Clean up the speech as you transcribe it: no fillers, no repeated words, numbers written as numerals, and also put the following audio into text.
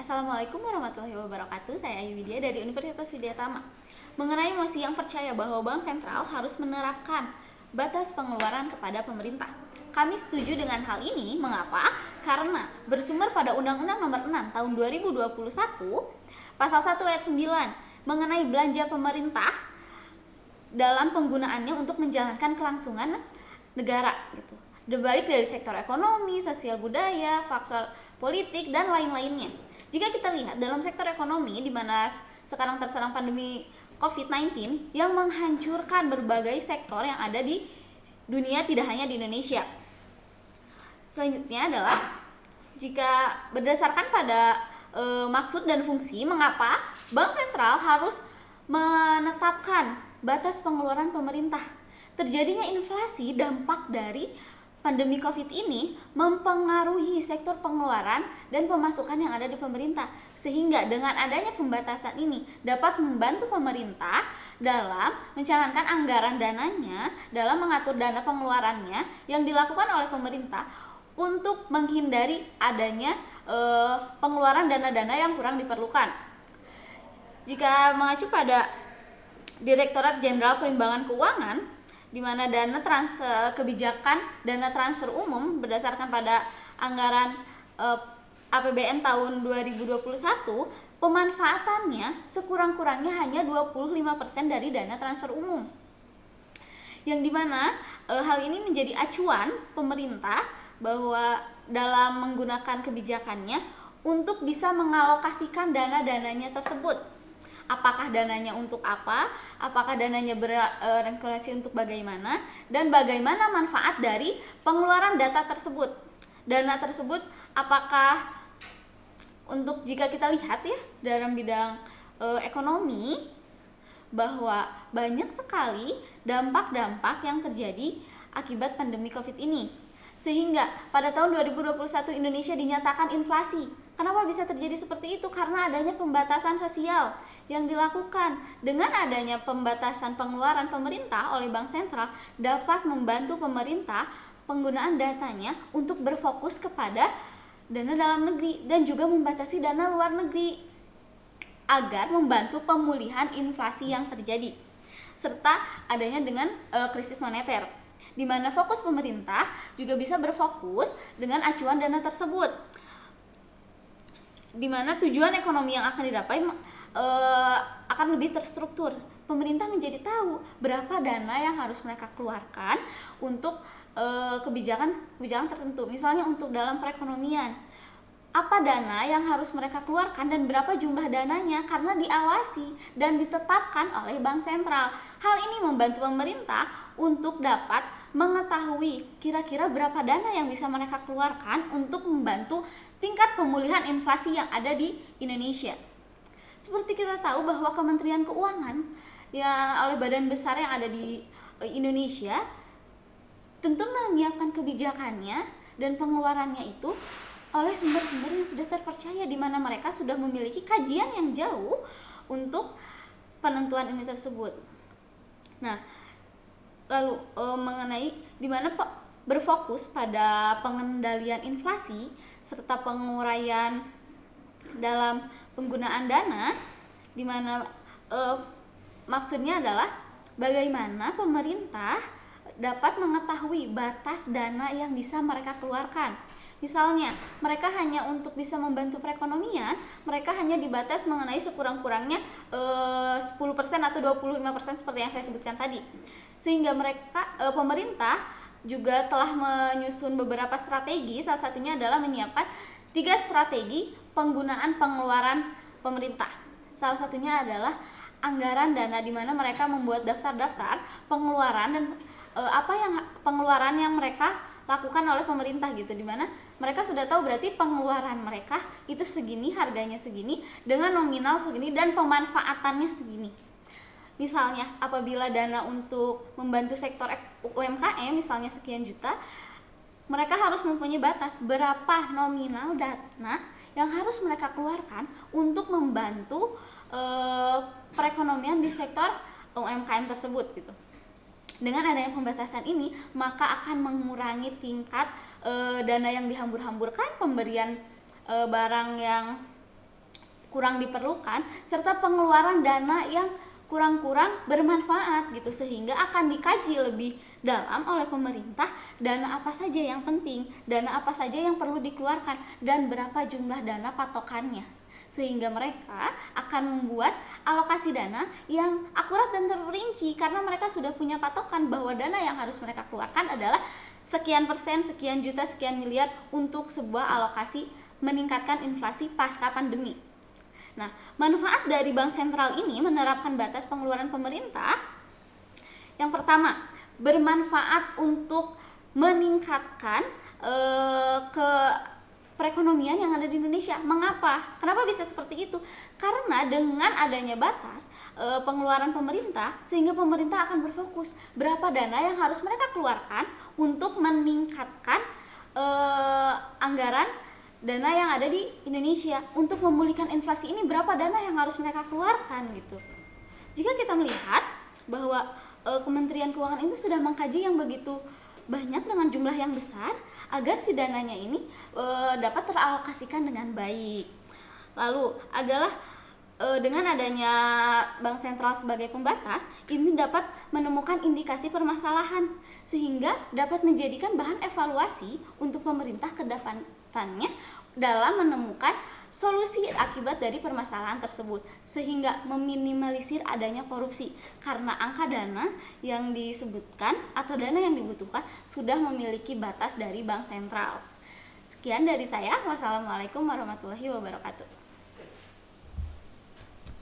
Assalamualaikum warahmatullahi wabarakatuh. Saya Ayu Widya dari Universitas Widyatama. Mengenai mosi yang percaya bahwa Bank Sentral harus menerapkan batas pengeluaran kepada pemerintah. Kami setuju dengan hal ini. Mengapa? Karena bersumber pada Undang-Undang Nomor 6 Tahun 2021 Pasal 1 Ayat 9 mengenai belanja pemerintah dalam penggunaannya untuk menjalankan kelangsungan negara gitu. Baik dari sektor ekonomi, sosial budaya, faktor politik dan lain-lainnya. Jika kita lihat dalam sektor ekonomi di mana sekarang terserang pandemi COVID-19 yang menghancurkan berbagai sektor yang ada di dunia, tidak hanya di Indonesia. Selanjutnya adalah jika berdasarkan pada maksud dan fungsi, mengapa Bank Sentral harus menetapkan batas pengeluaran pemerintah. Terjadinya inflasi dampak dari pandemi COVID ini mempengaruhi sektor pengeluaran dan pemasukan yang ada di pemerintah, sehingga dengan adanya pembatasan ini dapat membantu pemerintah dalam mencanangkan anggaran dananya, dalam mengatur dana pengeluarannya yang dilakukan oleh pemerintah untuk menghindari adanya pengeluaran dana-dana yang kurang diperlukan. Jika mengacu pada Direktorat Jenderal Perimbangan Keuangan, di mana kebijakan dana transfer umum berdasarkan pada anggaran APBN tahun 2021, pemanfaatannya sekurang-kurangnya hanya 25% dari dana transfer umum. Yang dimana hal ini menjadi acuan pemerintah bahwa dalam menggunakan kebijakannya untuk bisa mengalokasikan dana-dananya tersebut. Apakah dananya untuk apa, apakah dananya beralokasi untuk bagaimana, dan bagaimana manfaat dari pengeluaran data tersebut. Dana tersebut apakah untuk, jika kita lihat ya dalam bidang ekonomi, bahwa banyak sekali dampak-dampak yang terjadi akibat pandemi COVID ini. Sehingga pada tahun 2021 Indonesia dinyatakan inflasi. Kenapa bisa terjadi seperti itu? Karena adanya pembatasan sosial yang dilakukan. Dengan adanya pembatasan pengeluaran pemerintah oleh Bank Sentral dapat membantu pemerintah penggunaan datanya untuk berfokus kepada dana dalam negeri dan juga membatasi dana luar negeri agar membantu pemulihan inflasi yang terjadi, serta adanya dengan krisis moneter, di mana fokus pemerintah juga bisa berfokus dengan acuan dana tersebut, di mana tujuan ekonomi yang akan didapat akan lebih terstruktur. Pemerintah menjadi tahu berapa dana yang harus mereka keluarkan untuk kebijakan tertentu. Misalnya untuk dalam perekonomian, apa dana yang harus mereka keluarkan dan berapa jumlah dananya, karena diawasi dan ditetapkan oleh Bank Sentral. Hal ini membantu pemerintah untuk dapat mengetahui kira-kira berapa dana yang bisa mereka keluarkan untuk membantu tingkat pemulihan inflasi yang ada di Indonesia. Seperti kita tahu bahwa Kementerian Keuangan ya oleh badan besar yang ada di Indonesia tentu menyiapkan kebijakannya dan pengeluarannya itu oleh sumber-sumber yang sudah terpercaya, di mana mereka sudah memiliki kajian yang jauh untuk penentuan ini tersebut. Nah, lalu mengenai di mana berfokus pada pengendalian inflasi serta penguraian dalam penggunaan dana, di mana maksudnya adalah bagaimana pemerintah dapat mengetahui batas dana yang bisa mereka keluarkan. Misalnya, mereka hanya untuk bisa membantu perekonomian, mereka hanya dibatas mengenai sekurang-kurangnya 10% atau 25% seperti yang saya sebutkan tadi. Sehingga pemerintah juga telah menyusun beberapa strategi, salah satunya adalah menyiapkan 3 strategi penggunaan pengeluaran pemerintah. Salah satunya adalah anggaran dana, di mana mereka membuat daftar-daftar pengeluaran dan pengeluaran yang mereka lakukan oleh pemerintah gitu, di mana mereka sudah tahu berarti pengeluaran mereka itu segini, harganya segini, dengan nominal segini dan pemanfaatannya segini. Misalnya apabila dana untuk membantu sektor UMKM misalnya sekian juta, mereka harus mempunyai batas berapa nominal dana yang harus mereka keluarkan untuk membantu perekonomian di sektor UMKM tersebut gitu. Dengan adanya pembatasan ini, maka akan mengurangi tingkat dana yang dihambur-hamburkan, pemberian barang yang kurang diperlukan, serta pengeluaran dana yang kurang-kurang bermanfaat gitu, sehingga akan dikaji lebih dalam oleh pemerintah dana apa saja yang penting, dana apa saja yang perlu dikeluarkan, dan berapa jumlah dana patokannya, sehingga mereka akan membuat alokasi dana yang akurat dan terperinci karena mereka sudah punya patokan bahwa dana yang harus mereka keluarkan adalah sekian persen, sekian juta, sekian miliar untuk sebuah alokasi meningkatkan inflasi pasca pandemi. Nah, manfaat dari bank sentral ini menerapkan batas pengeluaran pemerintah. Yang pertama, bermanfaat untuk meningkatkan ke perekonomian yang ada di Indonesia. Mengapa? Kenapa bisa seperti itu? Karena dengan adanya batas pengeluaran pemerintah, sehingga pemerintah akan berfokus berapa dana yang harus mereka keluarkan untuk meningkatkan anggaran dana yang ada di Indonesia. Untuk memulihkan inflasi ini, berapa dana yang harus mereka keluarkan gitu. Jika kita melihat bahwa Kementerian Keuangan ini sudah mengkaji yang begitu banyak dengan jumlah yang besar agar si dananya ini dapat teralokasikan dengan baik. Lalu adalah dengan adanya bank sentral sebagai pembatas, ini dapat menemukan indikasi permasalahan sehingga dapat menjadikan bahan evaluasi untuk pemerintah ke depannya dalam menemukan solusi akibat dari permasalahan tersebut, sehingga meminimalisir adanya korupsi karena angka dana yang disebutkan atau dana yang dibutuhkan sudah memiliki batas dari bank sentral. Sekian dari saya. Wassalamualaikum warahmatullahi wabarakatuh.